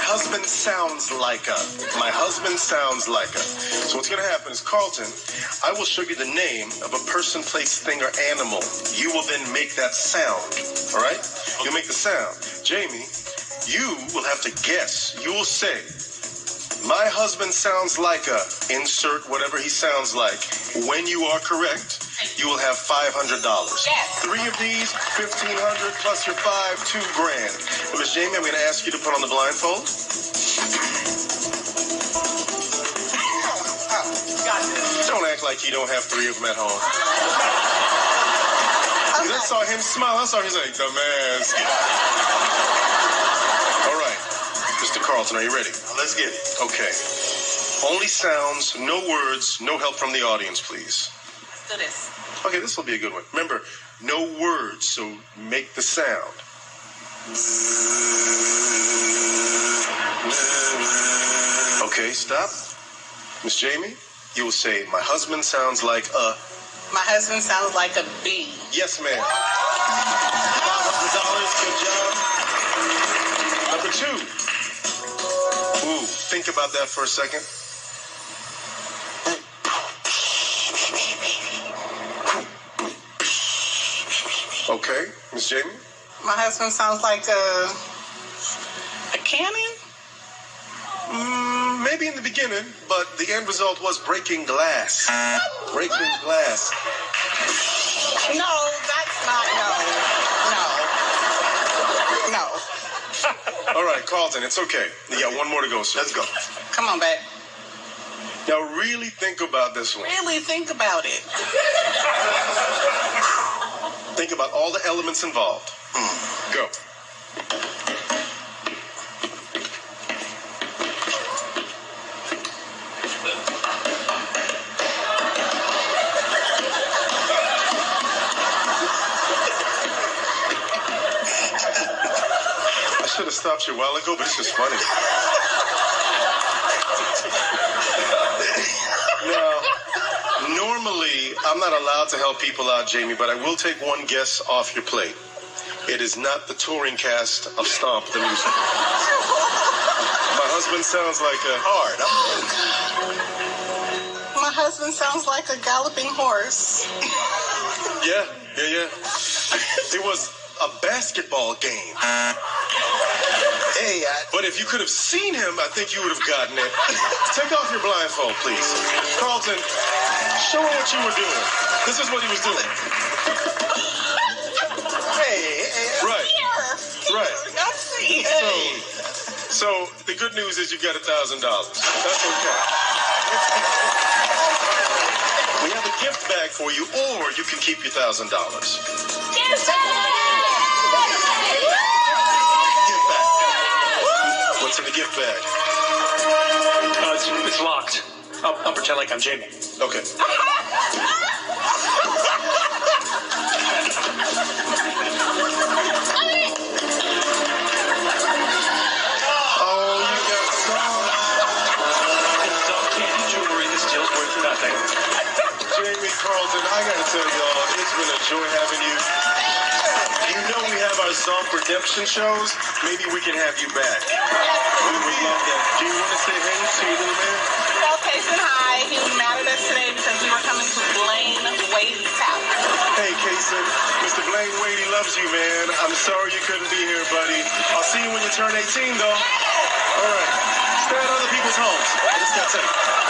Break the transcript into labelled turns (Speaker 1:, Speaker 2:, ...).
Speaker 1: husband sounds like a. My husband sounds like a. So what's going to happen is, Carlton, I will show you the name of a person, place, thing, or animal. You will then make that sound. All right? You'll make the sound. Jamie, you will have to guess. You will say, my husband sounds like a, insert whatever he sounds like. When you are correct, you will have $500.
Speaker 2: Yes.
Speaker 1: 3 of these, $1,500 plus your 5, $2 grand. Well, Miss Jamie, I'm going to ask you to put on the blindfold.
Speaker 2: Got this.
Speaker 1: Don't act like you don't have 3 of them at home. Okay. I saw him smile. I saw him like, the mask. All right. Mr. Carlton, are you ready?
Speaker 3: Let's get it.
Speaker 1: Okay. Only sounds, no words, no help from the audience, please.
Speaker 2: Let's do this.
Speaker 1: Okay, this will be a good one. Remember, no words, so make the sound. Okay, stop. Miss Jamie, you will say, my husband sounds like a...
Speaker 2: My husband sounds like a bee.
Speaker 1: Yes, ma'am. $500, good job. Number 2. Ooh, think about that for a second. Okay, Miss Jamie?
Speaker 2: My husband sounds like a cannon?
Speaker 1: Maybe in the beginning, but the end result was breaking glass. Breaking glass.
Speaker 2: No, that's not, no.
Speaker 1: All right, Carlton, it's okay. You got one more to go, sir.
Speaker 3: Let's go.
Speaker 2: Come on, babe.
Speaker 1: Now really think about this one.
Speaker 2: Really think about it.
Speaker 1: Think about all the elements involved. Go. I should have stopped you a while ago, but it's just funny. Now, normally, I'm not allowed to help people out, Jamie, but I will take one guess off your plate. It is not the touring cast of Stomp the musical. My husband sounds like a...
Speaker 3: Hard.
Speaker 2: My husband sounds like a galloping horse.
Speaker 1: Yeah. It was a basketball game.
Speaker 3: Hey,
Speaker 1: But if you could have seen him, I think you would have gotten it. Take off your blindfold, please. Carlton, show him what you were doing. This is what he was doing.
Speaker 3: hey.
Speaker 1: Right. Right.
Speaker 2: Let's see.
Speaker 1: So the good news is you got $1,000. That's okay. We have a gift bag for you, or you can keep your $1,000.
Speaker 2: Gift bag!
Speaker 1: What's in the gift bag?
Speaker 4: It's locked. I'll pretend like I'm Jamie.
Speaker 1: Okay. Oh, you got some.
Speaker 4: It's all candy jewelry. This deal's worth nothing.
Speaker 1: Jamie Carlton, I gotta tell y'all, it's been a joy having you. You know we have our Zomp redemption shows. Maybe we can have you back. We would love that. Do you want to say hey to your little man?
Speaker 2: Tell Kason hi. He was mad at us today because we were coming to Blaine Wade's house.
Speaker 1: Hey, Kason. Mr. Blaine Wade, he loves you, man. I'm sorry you couldn't be here, buddy. I'll see you when you turn 18, though. All right. Stay at other people's homes. I just got to tell you.